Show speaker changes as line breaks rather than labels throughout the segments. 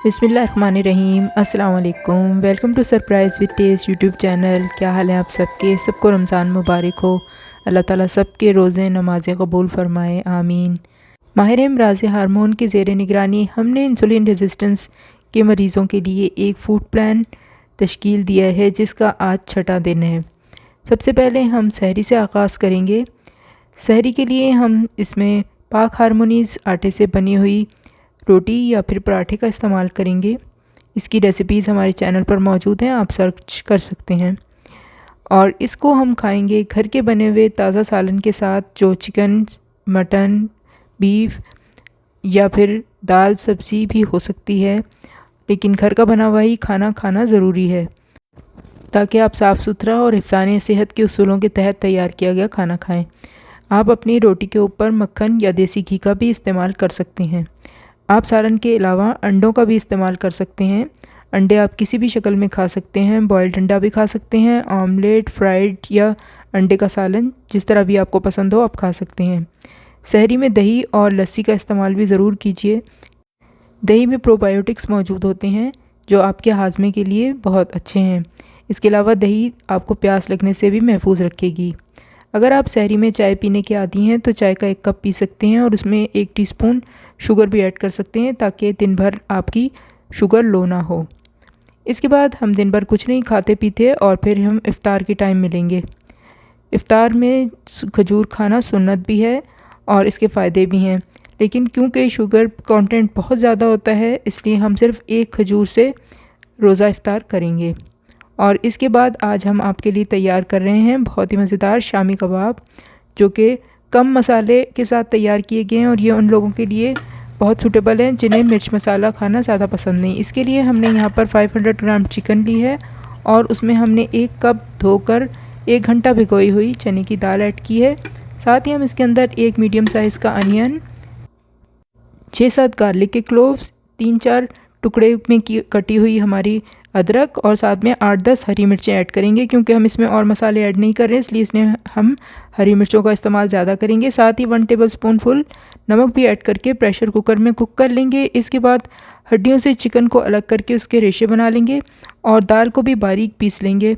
बिस्मिल्लाहिर्रहमानिर्रहीम। अस्सलाम वालेकुम। Welcome to surprise with test YouTube channel. क्या हाल है आप सबके? सबको रमज़ान मुबारक हो। अल्लाह ताला सबके रोज़े नमाज़ें कबूल फ़रमाए, आमीन। माहिर अमराज़ हार्मोन की ज़ेर निगरानी हमने इंसुलिन रेजिस्टेंस के मरीज़ों के लिए एक फूड प्लान तश्कील दिया है, जिसका आज छठा दिन है। सबसे पहले हम सहरी से आगाज़ करेंगे। सहरी के लिए हम इसमें पाक हारमोनीज़ आटे से बनी हुई रोटी या फिर पराठे का इस्तेमाल करेंगे। इसकी रेसिपीज़ हमारे चैनल पर मौजूद हैं, आप सर्च कर सकते हैं। और इसको हम खाएंगे घर के बने हुए ताज़ा सालन के साथ, जो चिकन, मटन, बीफ या फिर दाल सब्ज़ी भी हो सकती है, लेकिन घर का बना हुआ ही खाना खाना ज़रूरी है, ताकि आप साफ़ सुथरा और हिफ्ज़ान सेहत के उसूलों के तहत तैयार किया गया खाना खाएं। आप अपनी रोटी के ऊपर मक्खन या देसी घी का भी इस्तेमाल कर सकते हैं। आप सालन के अलावा अंडों का भी इस्तेमाल कर सकते हैं। अंडे आप किसी भी शक्ल में खा सकते हैं। बॉयल्ड अंडा भी खा सकते हैं, ऑमलेट, फ्राइड या अंडे का सालन, जिस तरह भी आपको पसंद हो आप खा सकते हैं। सहरी में दही और लस्सी का इस्तेमाल भी ज़रूर कीजिए। दही में प्रोबायोटिक्स मौजूद होते हैं, जो आपके हाजमे के लिए बहुत अच्छे हैं। इसके अलावा दही आपको प्यास लगने से भी महफूज रखेगी। अगर आप सहरी में चाय पीने के आदी हैं तो चाय का 1 कप पी सकते हैं और उसमें 1 टीस्पून शुगर भी ऐड कर सकते हैं, ताकि दिन भर आपकी शुगर लो ना हो। इसके बाद हम दिन भर कुछ नहीं खाते पीते और फिर हम इफ़्तार के टाइम मिलेंगे। इफ़्तार में खजूर खाना सुन्नत भी है और इसके फ़ायदे भी हैं, लेकिन क्योंकि शुगर कंटेंट बहुत ज़्यादा होता है, इसलिए हम सिर्फ़ 1 खजूर से रोज़ा इफ़्तार करेंगे। और इसके बाद आज हम आपके लिए तैयार कर रहे हैं बहुत ही मज़ेदार शामी कबाब, जो कि कम मसाले के साथ तैयार किए गए हैं और ये उन लोगों के लिए बहुत सूटेबल हैं जिन्हें मिर्च मसाला खाना ज़्यादा पसंद नहीं। इसके लिए हमने यहाँ पर 500 ग्राम चिकन ली है और उसमें हमने 1 कप धोकर 1 घंटा भिगोई हुई चने की दाल ऐड की है। साथ ही हम इसके अंदर 1 मीडियम साइज़ का अनियन, 6-7 गार्लिक के क्लोव्स, 3-4 टुकड़े में कटी हुई हमारी अदरक और साथ में 8-10 हरी मिर्चें ऐड करेंगे। क्योंकि हम इसमें और मसाले ऐड नहीं कर रहे हैं, इसलिए इसमें हम हरी मिर्चों का इस्तेमाल ज़्यादा करेंगे। साथ ही 1 टेबलस्पून नमक भी ऐड करके प्रेशर कुकर में कुक कर लेंगे। इसके बाद हड्डियों से चिकन को अलग करके उसके रेशे बना लेंगे और दाल को भी बारीक पीस लेंगे।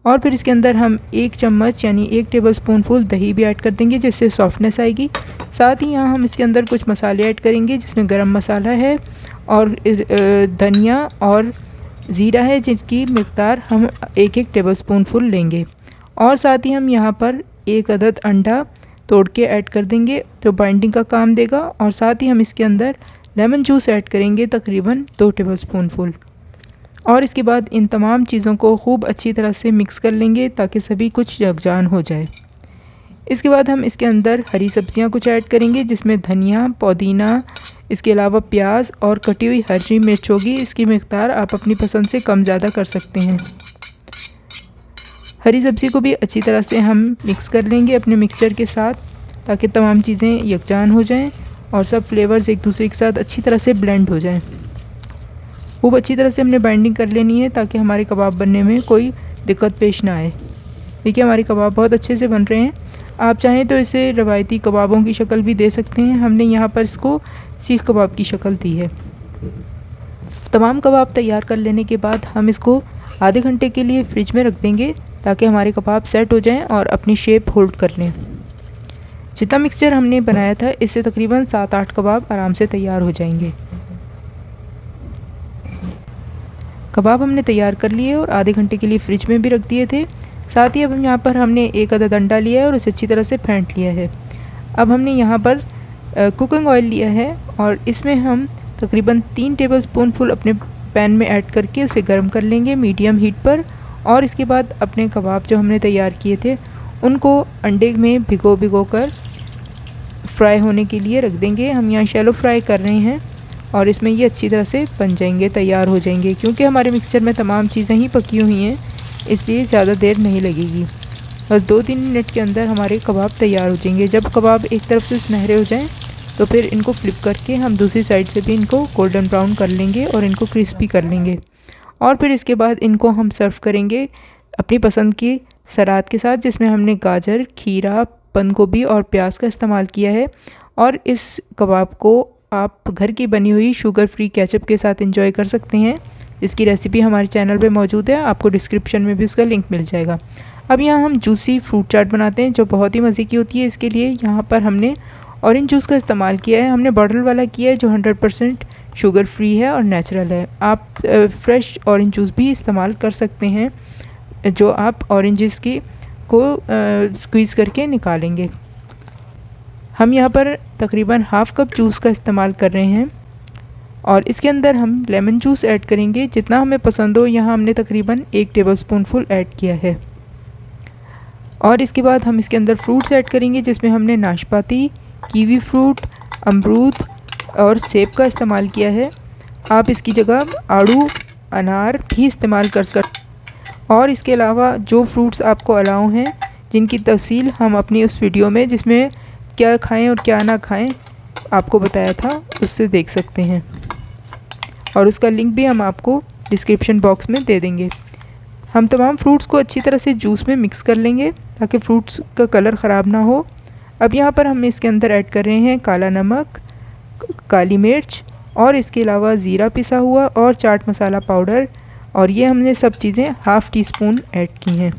और फिर इसके अंदर हम 1 चम्मच यानी 1 टेबलस्पून दही भी ऐड कर देंगे, जिससे सॉफ्टनेस आएगी। साथ ही यहाँ हम इसके अंदर कुछ मसाले ऐड करेंगे, जिसमें गरम मसाला है और धनिया और ज़ीरा है, जिसकी मिक़दार हम 1-1 टेबलस्पून लेंगे। और साथ ही हम यहाँ पर 1 अदद अंडा तोड़ के ऐड कर देंगे, तो बाइंडिंग का काम देगा। और साथ ही हम इसके अंदर लेमन जूस ऐड करेंगे, तकरीबन 2 टेबलस्पून। और इसके बाद इन तमाम चीज़ों को खूब अच्छी तरह से मिक्स कर लेंगे, ताकि सभी कुछ यकजान हो जाए। इसके बाद हम इसके अंदर हरी सब्जियां कुछ ऐड करेंगे, जिसमें धनिया, पुदीना, इसके अलावा प्याज और कटी हुई हरी मिर्च होगी। इसकी मिक़दार आप अपनी पसंद से कम ज़्यादा कर सकते हैं। हरी सब्ज़ी को भी अच्छी तरह से हम मिक्स कर लेंगे अपने मिक्सचर के साथ, ताकि तमाम चीज़ें यकजान हो जाएं और सब फ्लेवर्स एक दूसरे के साथ अच्छी तरह से ब्लेंड हो जाएं। खूब अच्छी तरह से हमने बाइंडिंग कर लेनी है, ताकि हमारे कबाब बनने में कोई दिक्कत पेश ना आए। देखिए हमारे कबाब बहुत अच्छे से बन रहे हैं। आप चाहें तो इसे रवायती कबाबों की शक्ल भी दे सकते हैं। हमने यहाँ पर इसको सीख कबाब की शक्ल दी है। तमाम कबाब तैयार कर लेने के बाद हम इसको आधे घंटे के लिए फ्रिज में रख देंगे, ताकि हमारे कबाब सेट हो जाएं और अपनी शेप होल्ड कर लें। जितना मिक्सचर हमने बनाया था, इससे तकरीबन 7-8 कबाब आराम से तैयार हो जाएंगे। कबाब हमने तैयार कर लिए और आधे घंटे के लिए फ्रिज में भी रख दिए थे। साथ ही अब यहाँ पर हमने 1 अदद अंडा लिया है और इसे अच्छी तरह से फेंट लिया है। अब हमने यहाँ पर कुकिंग ऑयल लिया है और इसमें हम तकरीबन 3 टेबलस्पून अपने पैन में ऐड करके उसे गर्म कर लेंगे मीडियम हीट पर। और इसके बाद अपने कबाब जो हमने तैयार किए थे, उनको अंडे में भिगो कर फ्राई होने के लिए रख देंगे। हम यहाँ शैलो फ्राई कर रहे हैं और इसमें ये अच्छी तरह से बन जाएंगे, तैयार हो जाएंगे। क्योंकि हमारे मिक्सचर में तमाम चीज़ें ही पकी हुई हैं, इसलिए ज़्यादा देर नहीं लगेगी। बस 2-3 मिनट के अंदर हमारे कबाब तैयार हो जाएंगे। जब कबाब एक तरफ से सुनहरे हो जाएं, तो फिर इनको फ्लिप करके हम दूसरी साइड से भी इनको गोल्डन ब्राउन कर लेंगे और इनको क्रिस्पी कर लेंगे। और फिर इसके बाद इनको हम सर्व करेंगे अपनी पसंद की सलाद के साथ, जिसमें हमने गाजर, खीरा, बंद गोभी और प्याज का इस्तेमाल किया है। और इस कबाब को आप घर की बनी हुई शुगर फ्री केचप के साथ एंजॉय कर सकते हैं। इसकी रेसिपी हमारे चैनल पे मौजूद है, आपको डिस्क्रिप्शन में भी उसका लिंक मिल जाएगा। अब यहाँ हम जूसी फ्रूट चाट बनाते हैं जो बहुत ही मज़े की होती है। इसके लिए यहाँ पर हमने ऑरेंज जूस का इस्तेमाल किया है। हमने बॉटल वाला किया है जो 100% शुगर फ्री है और नेचुरल है। आप फ्रेश ऑरेंज जूस भी इस्तेमाल कर सकते हैं जो आप ऑरेंजेस की को स्क्वीज़ करके निकालेंगे। हम यहाँ पर तकरीबन हाफ़ कप जूस का इस्तेमाल कर रहे हैं और इसके अंदर हम लेमन जूस ऐड करेंगे जितना हमें पसंद हो। यहाँ हमने तकरीबन 1 टेबलस्पूनफुल ऐड किया है। और इसके बाद हम इसके अंदर फ्रूट्स ऐड करेंगे जिसमें हमने नाशपाती, कीवी फ्रूट, अमरूद और सेब का इस्तेमाल किया है। आप इसकी जगह आड़ू, अनार भी इस्तेमाल कर सकते। और इसके अलावा जो फ्रूट्स आपको अलाउ हैं जिनकी तफसील हम अपनी उस वीडियो में जिसमें क्या खाएं और क्या ना खाएं आपको बताया था उससे देख सकते हैं और उसका लिंक भी हम आपको डिस्क्रिप्शन बॉक्स में दे देंगे। हम तमाम फ्रूट्स को अच्छी तरह से जूस में मिक्स कर लेंगे ताकि फ्रूट्स का कलर ख़राब ना हो। अब यहाँ पर हम इसके अंदर ऐड कर रहे हैं काला नमक, काली मिर्च और इसके अलावा ज़ीरा पिसा हुआ और चाट मसाला पाउडर, और ये हमने सब चीज़ें हाफ़ टी स्पून ऐड की हैं।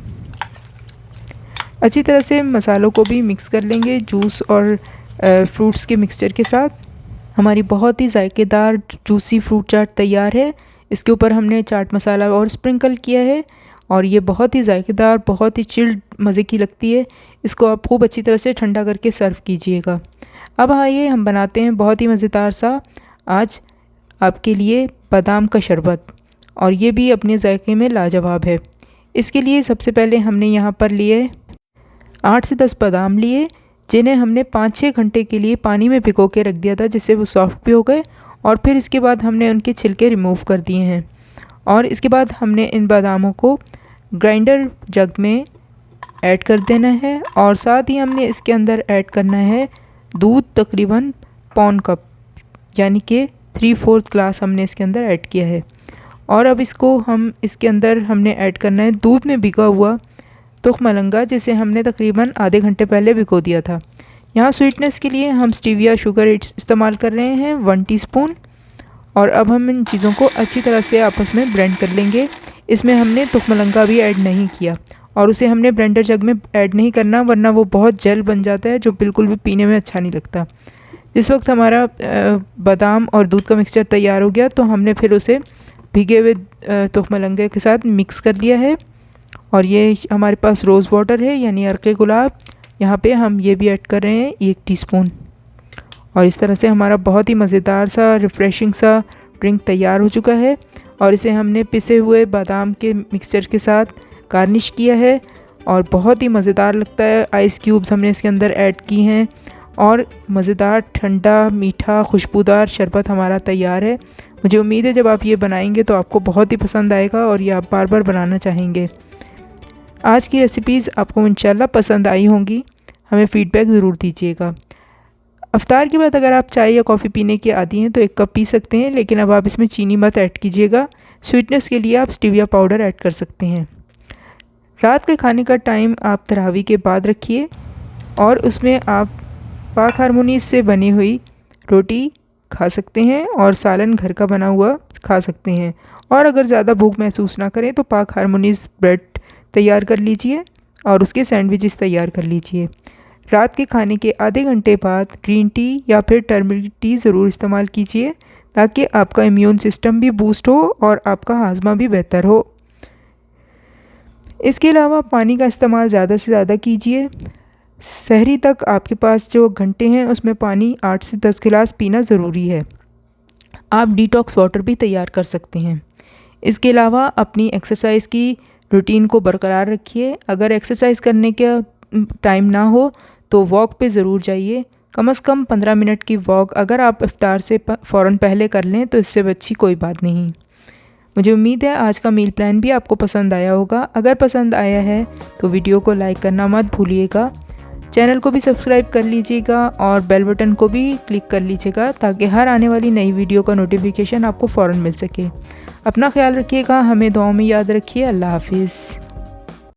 अच्छी तरह से मसालों को भी मिक्स कर लेंगे जूस और फ्रूट्स के मिक्सचर के साथ। हमारी बहुत ही जायकेदार जूसी फ्रूट चाट तैयार है। इसके ऊपर हमने चाट मसाला और स्प्रिंकल किया है और ये बहुत ही जायकेदार, बहुत ही चिल्ड मज़े की लगती है। इसको आप खूब अच्छी तरह से ठंडा करके सर्व कीजिएगा। अब आइए हम बनाते हैं बहुत ही मज़ेदार सा आज आपके लिए बादाम का शरबत, और ये भी अपने जायके में लाजवाब है। इसके लिए सबसे पहले हमने यहाँ पर लिए 8 से 10 बादाम लिए जिन्हें हमने 5-6 घंटे के लिए पानी में भिगो के रख दिया था जिससे वो सॉफ्ट भी हो गए। और फिर इसके बाद हमने उनके छिलके रिमूव कर दिए हैं और इसके बाद हमने इन बादामों को ग्राइंडर जग में ऐड कर देना है और साथ ही हमने इसके अंदर ऐड करना है दूध, तकरीबन पौन कप यानी कि 3/4 ग्लास हमने इसके अंदर ऐड किया है। और अब इसको हम इसके अंदर हमने ऐड करना है दूध में भिगा हुआ तुख मलंगा जिसे हमने तकरीबन आधे घंटे पहले भिगो दिया था। यहाँ स्वीटनेस के लिए हम स्टीविया शुगर इस्तेमाल कर रहे हैं 1 टीस्पून। और अब हम इन चीज़ों को अच्छी तरह से आपस में ब्लेंड कर लेंगे। इसमें हमने तुख मलंगा भी ऐड नहीं किया और उसे हमने ब्लेंडर जग में ऐड नहीं करना वरना वो बहुत जेल बन जाता है जो बिल्कुल भी पीने में अच्छा नहीं लगता। जिस वक्त हमारा बादाम और दूध का मिक्सचर तैयार हो गया तो हमने फिर उसे भीगे हुए तुख मलंगे के साथ मिक्स कर लिया है। और ये हमारे पास रोज़ वाटर है यानी अर्क़े गुलाब, यहाँ पे हम ये भी ऐड कर रहे हैं 1 टीस्पून। और इस तरह से हमारा बहुत ही मज़ेदार सा रिफ़्रेशिंग सा ड्रिंक तैयार हो चुका है और इसे हमने पिसे हुए बादाम के मिक्सचर के साथ गार्निश किया है और बहुत ही मज़ेदार लगता है। आइस क्यूब्स हमने इसके अंदर ऐड की हैं और मज़ेदार ठंडा मीठा खुशबूदार शरबत हमारा तैयार है। मुझे उम्मीद है जब आप ये बनाएंगे तो आपको बहुत ही पसंद आएगा और ये आप बार बार बनाना चाहेंगे। आज की रेसिपीज़ आपको इंशाल्लाह पसंद आई होंगी, हमें फ़ीडबैक ज़रूर दीजिएगा। अफ्तार के बाद अगर आप चाय या कॉफ़ी पीने के आदी हैं तो 1 कप पी सकते हैं, लेकिन अब आप इसमें चीनी मत ऐड कीजिएगा। स्वीटनेस के लिए आप स्टीविया पाउडर ऐड कर सकते हैं। रात के खाने का टाइम आप तरावी के बाद रखिए और उसमें आप पाक हारमोनीज़ से बनी हुई रोटी खा सकते हैं और सालन घर का बना हुआ खा सकते हैं। और अगर ज़्यादा भूख महसूस ना करें तो पाक हारमोनीज़ ब्रेड तैयार कर लीजिए और उसके सैंडविचेस तैयार कर लीजिए। रात के खाने के आधे घंटे बाद ग्रीन टी या फिर टर्मरिक टी ज़रूर इस्तेमाल कीजिए ताकि आपका इम्यून सिस्टम भी बूस्ट हो और आपका हाजमा भी बेहतर हो। इसके अलावा पानी का इस्तेमाल ज़्यादा से ज़्यादा कीजिए। सहरी तक आपके पास जो घंटे हैं उसमें पानी 8 से 10 गिलास पीना ज़रूरी है। आप डिटॉक्स वाटर भी तैयार कर सकते हैं। इसके अलावा अपनी एक्सरसाइज़ की रूटीन को बरकरार रखिए। अगर एक्सरसाइज करने का टाइम ना हो तो वॉक पे ज़रूर जाइए। कम से कम 15 मिनट की वॉक अगर आप इफ्तार से फ़ौरन पहले कर लें तो इससे अच्छी कोई बात नहीं। मुझे उम्मीद है आज का मील प्लान भी आपको पसंद आया होगा। अगर पसंद आया है तो वीडियो को लाइक करना मत भूलिएगा। चैनल को भी सब्सक्राइब कर लीजिएगा और बेल बटन को भी क्लिक कर लीजिएगा ताकि हर आने वाली नई वीडियो का नोटिफिकेशन आपको फ़ौरन मिल सके। अपना ख्याल रखिएगा, हमें दुआओं में याद रखिए। अल्लाह हाफिज़।